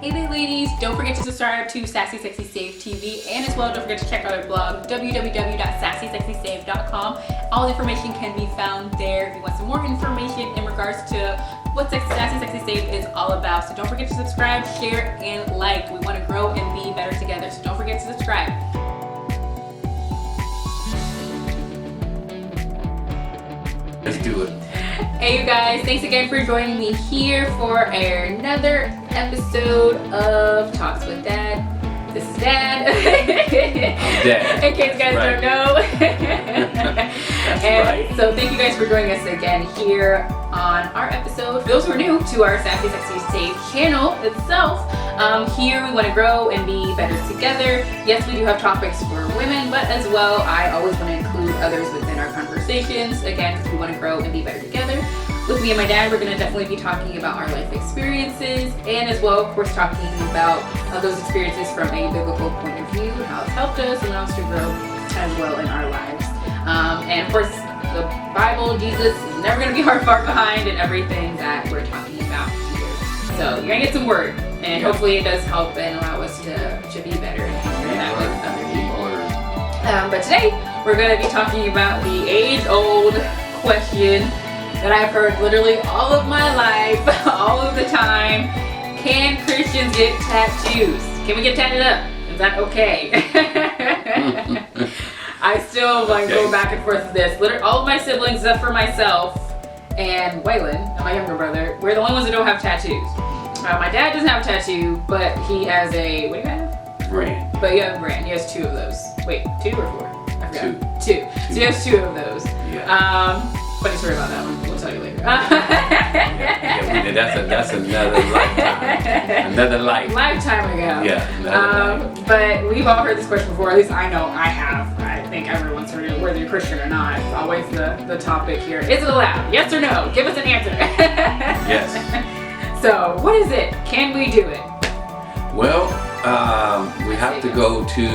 Hey there ladies, don't forget to subscribe to Sassy Sexy Save TV, and as well don't forget to check out our blog www.sassysexysave.com. All the information can be found there if you want some more information in regards to what Sassy Sexy Save is all about. So don't forget to subscribe, share, and like. We want to grow and be better together, so don't forget to subscribe. Let's do it. Hey you guys, thanks again for joining me here for another episode of Talks with Dad. This is Dad. I'm Dad. In case you guys don't know. Right. So thank you guys for joining us again here on our episode. For those who are new to our Sassy Sexy Save channel itself, here we want to grow and be better together. Yes, we do have topics for women, but as well, I always want to include others within our conversations, again, because we want to grow and be better together. With me and my dad, we're going to definitely be talking about our life experiences, and as well, of course, talking about those experiences from a biblical point of view, how it's helped us and allowed us to grow as well in our lives. And of course, the Bible, Jesus is never going to be far behind in everything that we're talking about here. So you're going to get some word, and hopefully it does help and allow us to be better and share that with other people. But today, we're going to be talking about the age-old question that I've heard literally all of my life, all of the time. Can Christians get tattoos? Can we get tatted up? Is that okay? I still go back and forth with this. Literally, all of my siblings, except for myself and Waylon, my younger brother, we're the only ones that don't have tattoos. My dad doesn't have a tattoo, but he has a, what do you have? Brand. But you have a brand. He has two of those. Wait, 2 or 4? I forgot. Two. So he has 2 of those. Yeah. Funny story about that one. We'll tell you later. That's another lifetime. Another life. Lifetime ago. Yeah. Another life. But we've all heard this question before. At least I know I have. I think everyone's heard it, whether you're Christian or not. It's always the topic here. Is it allowed? Yes or no? Give us an answer. Yes. So, what is it? Can we do it? Well, we have to go to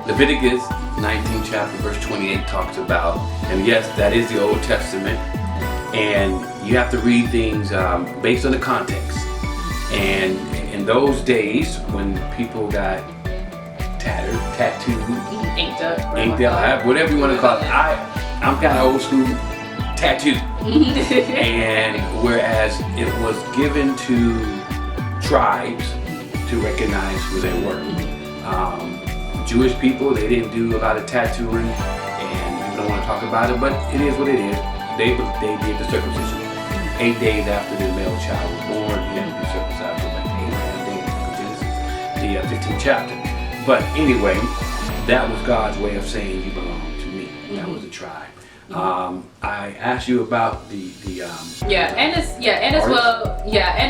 Leviticus 19 chapter verse 28 talks about, and yes, that is the Old Testament, and you have to read things based on the context. And in those days when people got tattooed, Inked up, whatever you want to call it, I'm kind of old school tattoo. And whereas it was given to tribes to recognize who they were. Jewish people, they didn't do a lot of tattooing, and people don't want to talk about it, but it is what it is. They did the circumcision. 8 days after the male child was born, he had to be circumcised for like 8 days, Genesis, the 15th chapter. But anyway, that was God's way of saying you belong to me. That was a tribe. I asked you about the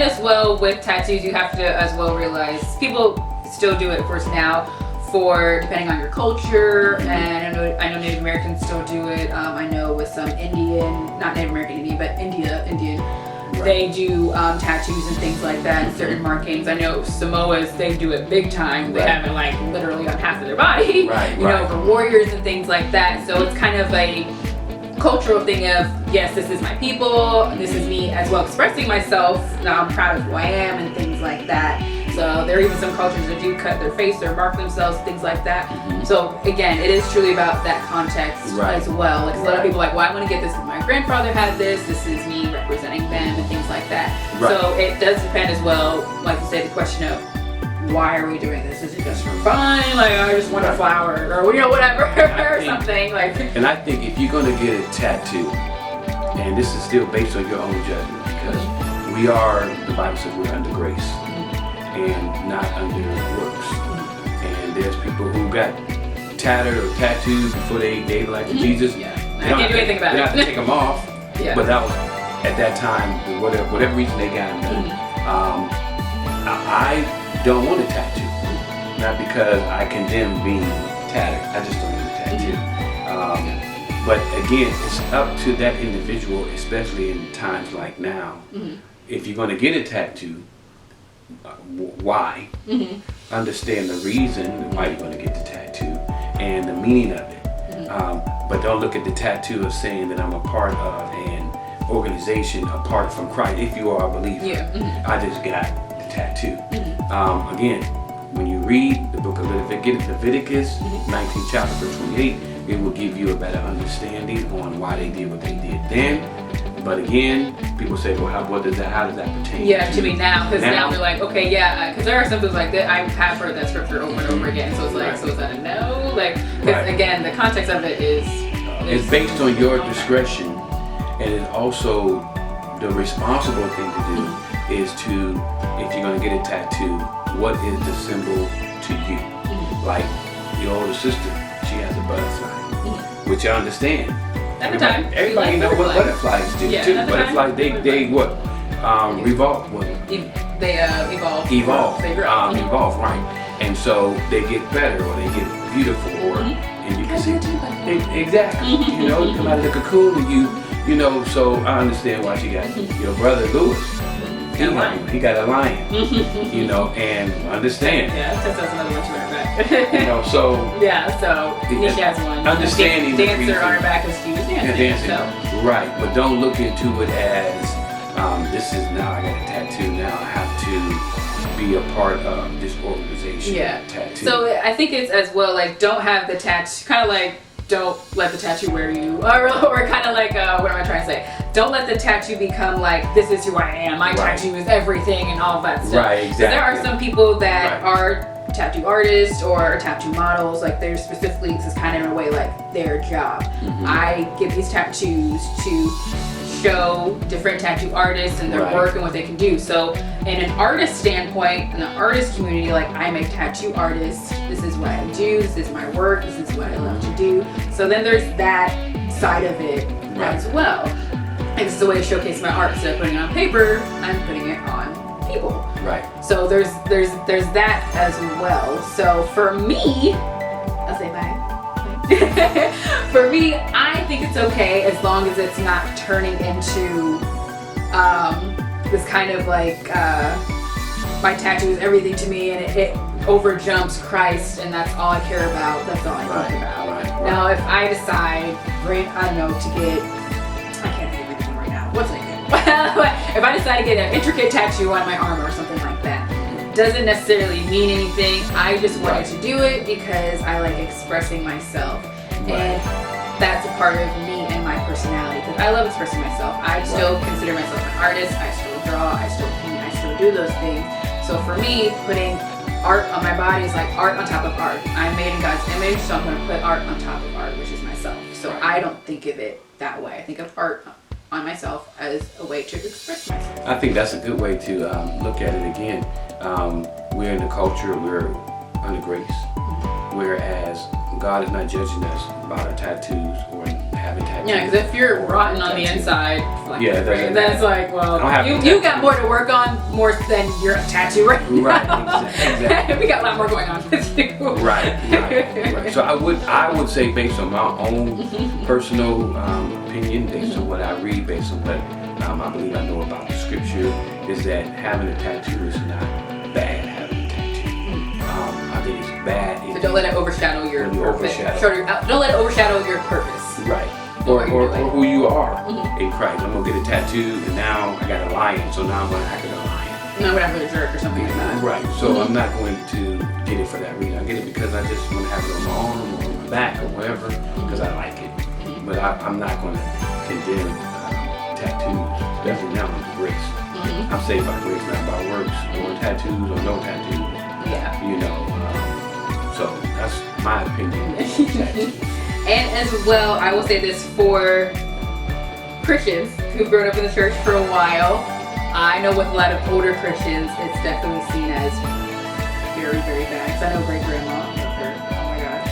as well with tattoos, you have to as well realize people still do it, of course, now for depending on your culture, and I know Native Americans still do it. I know with some not Native American Indian, but Indian, right. They do tattoos and things like that, and certain markings. I know Samoas, they do it big time. They have it like literally on half of their body, you know, for warriors and things like that. So it's kind of a cultural thing of, yes, this is my people, this is me as well expressing myself. Now I'm proud of who I am and things like that. So there are even some cultures that do cut their face or mark themselves, things like that. So again, it is truly about that context as well. Like a lot of people are like, well, I want to get this. My grandfather had this. This is me representing them and things like that. So it does depend as well, like you said, the question of why are we doing this? Is it just for fun? Like I just want a flower or whatever or something like. And I think if you're going to get a tattoo, and this is still based on your own judgment, because the Bible says we're under grace and not under works. And there's people who got tattered or tattoos before they gave life to Jesus. I can't do anything about it. They have to take them off. But that was at that time, whatever reason they got them done. I don't want a tattoo, not because I condemn being tattered. I just don't want a tattoo. But again, it's up to that individual, especially in times like now. If you're going to get a tattoo, why? Understand the reason why you're going to get the tattoo and the meaning of it. But don't look at the tattoo of saying that I'm a part of an organization apart from Christ. If you are a believer, I just got the tattoo. Again, when you read the book of Leviticus, 19th chapter, verse 28, it will give you a better understanding on why they did what they did then. But again, people say, well, how does that pertain to me now? Because now we're like, okay, because there are some things like that. I have heard that scripture over and over again. So it's like, so is that a no? Like, because again, the context of it is it's based on your discretion, and it's also the responsible thing to do is to, if you're going to get a tattoo, what is the symbol to you? Like your older sister, she has a butterfly, which I understand. At the time, everybody knows what butterflies do too. Butterflies, they what? Revolve. What? They evolve. Evolve. They grow. Evolve, right? And so they get better, or they get beautiful, or and you can see exactly. You know, you come out of the cocoon, and you know. So I understand why she got your brother Lewis. He got a lion. You know, and understand. Yeah, that's another one to her back. You know, so so Nisha has one. Understanding dancer on her back as she was dancing. Right, but don't look into it as this is now I got a tattoo. Now I have to be a part of this organization. Tattoo. So I think it's as well like don't have the tattoo. Kind of like don't let the tattoo wear you, or kind of like what am I trying to say? Don't let the tattoo become like this is who I am. My tattoo is everything and all of that stuff. Right, exactly. There are some people that are tattoo artists or tattoo models, like they're specifically, this is kind of in a way like their job. I get these tattoos to show different tattoo artists and their work and what they can do. So in an artist standpoint, in the artist community, like I'm a tattoo artist, this is what I do, this is my work, this is what I love to do. So then there's that side of it as well. And this is a way to showcase my art. Instead of putting it on paper, I'm putting it on people. Right. So there's that as well. So for me, I'll say bye. For me, I think it's okay as long as it's not turning into this kind of like my tattoo is everything to me, and it overjumps Christ, and that's all I care about. That's all I think about. Now, if I decide, I don't know, to get, I can't think of anything right now. What's it? If I decide to get an intricate tattoo on my arm or something like that, doesn't necessarily mean anything. I just wanted to do it because I like expressing myself. And that's a part of me and my personality, because I love expressing myself. I still consider myself an artist. I still draw, I still paint, I still do those things. So for me, putting art on my body is like art on top of art. I'm made in God's image, so I'm going to put art on top of art, which is myself. So I don't think of it that way. I think of art on myself as a way to express myself. I think that's a good way to look at it again. We're in the culture, we're under grace, whereas God is not judging us about our tattoos or having tattoos. Yeah, because if you're rotten on the inside, like that's like, well, you got more to work on, more than your tattoo right now. Right, exactly. We got a lot more going on with you. Right. So I would say, based on my own personal opinion, based on what I read, based on what I believe I know about the scripture, is that having a tattoo is not bad. Having a tattoo, I think it's bad. So don't let it overshadow your purpose. Don't let it overshadow your purpose. Right. Or who you are in Christ. I'm gonna get a tattoo, and now I got a lion, so now I'm gonna act like a lion. No, I'm gonna have a jerk or something like that. Right. So I'm not going to get it for that reason. I get it because I just want to have it on my arm or on my back or wherever, because I like it. But I'm not going to condemn tattoos, especially now under grace. I'm saved by grace, not by works, or tattoos or no tattoos. Yeah. You know. So that's my opinion. And as well, I will say this for Christians who've grown up in the church for a while. I know with a lot of older Christians, it's definitely seen as very, very bad. Because I know great grandma, oh my gosh.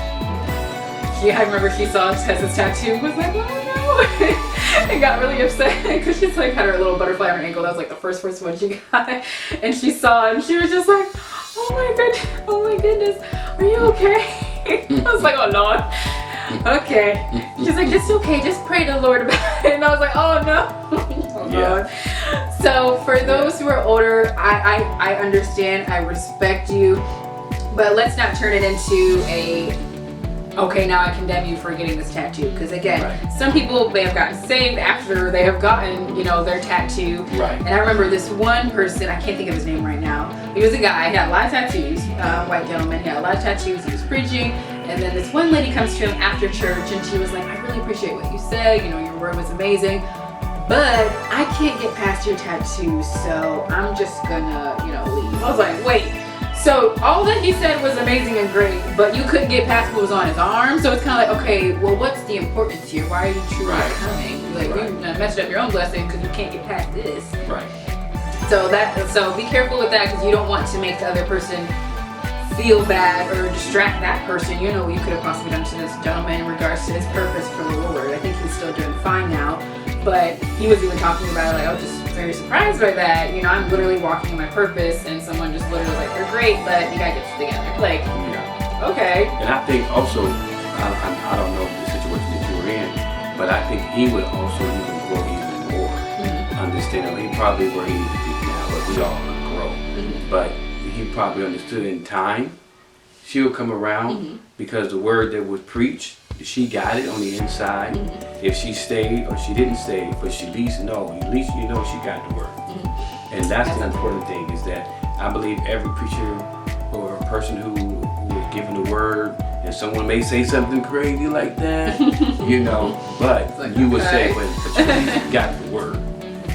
I remember she saw Tessa's tattoo and was like, oh no, and got really upset because she's like had her little butterfly on her ankle. That was like the first one she got, and she saw it and she was just like, oh my goodness, are you okay? I was like, oh Lord. Okay. She's like, it's okay, just pray to the Lord about it. And I was like, oh no. Lord. So for those who are older, I understand, I respect you, but let's not turn it into a okay, now I condemn you for getting this tattoo. Because again, Right. some people may have gotten saved after they have gotten, their tattoo. Right. And I remember this one person, I can't think of his name right now. He was a guy, he had a lot of tattoos, white gentleman, he had a lot of tattoos, he was preaching. And then this one lady comes to him after church and she was like, I really appreciate what you said, your word was amazing. But I can't get past your tattoo, so I'm just gonna, leave. I was like, wait. So all that he said was amazing and great, but you couldn't get past what was on his arm. So it's kind of like, okay, well, what's the importance here? Why are you truly Right. coming? Like, Right. you messed up your own blessing because you can't get past this. Right. So be careful with that because you don't want to make the other person feel bad or distract that person. You know what you could have possibly done to this gentleman in regards to his purpose for the Lord. I think he's still doing fine now, but he was even talking about like, I was just very surprised by that. I'm literally walking in my purpose and someone just literally like, you're great, but you gotta get this together. Like, Yeah. okay. And I think also, I don't know the situation that you were in, but I think he would also even grow even more. Understanding, he probably where he needs to be now, but we all grow. But he probably understood in time, she'll come around because the word that was preached, she got it on the inside. If she stayed or she didn't stay, but she at least you know she got the word. And that's the important thing is that I believe every preacher or a person who is given the word, and someone may say something crazy like that, but like, you would okay. say, but you at least got the word.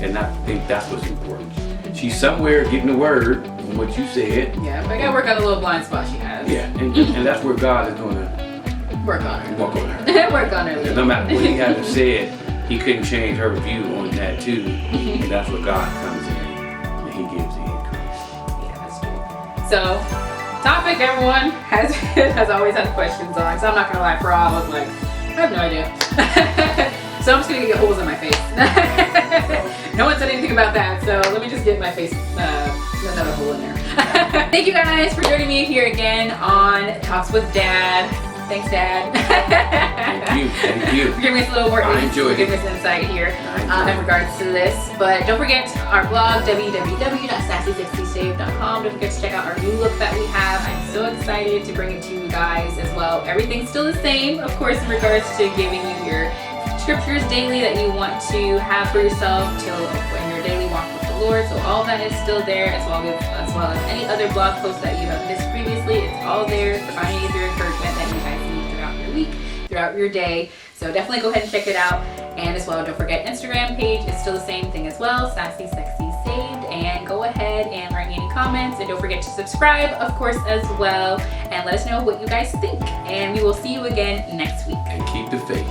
And I think that's what's important. She's somewhere getting the word from what you said. Yeah, but I gotta work on the little blind spot she has. Yeah, and that's where God is going to Work on her. walk on her. Work on her. And no matter what he had to say, he couldn't change her view on that too. And that's where God comes in and he gives the increase. Yeah, that's true. So, topic everyone has always had questions on. So I'm not gonna lie, for all I was like, I have no idea. So I'm just gonna get holes in my face. No one said anything about that, so let me just get my face another hole in there. Thank you guys for joining me here again on Talks with Dad. Thanks, Dad. Thank you. For giving us a little more I enjoyed it. giving us insight here I enjoyed in regards to this. But don't forget our blog, www.sassy60saved.com. Don't forget to check out our new look that we have. I'm so excited to bring it to you guys as well. Everything's still the same, of course, in regards to giving you your scriptures daily that you want to have for yourself in your daily walk with the Lord. So all that is still there, as well as any other blog posts that you have missed previously. It's all there, providing you your encouragement that you guys need throughout your week, throughout your day. So definitely go ahead and check it out. And as well, don't forget Instagram page is still the same thing as well, Sassy Sexy Saved. And go ahead and write me any comments, and don't forget to subscribe, of course, as well. And let us know what you guys think. And we will see you again next week. And keep the faith.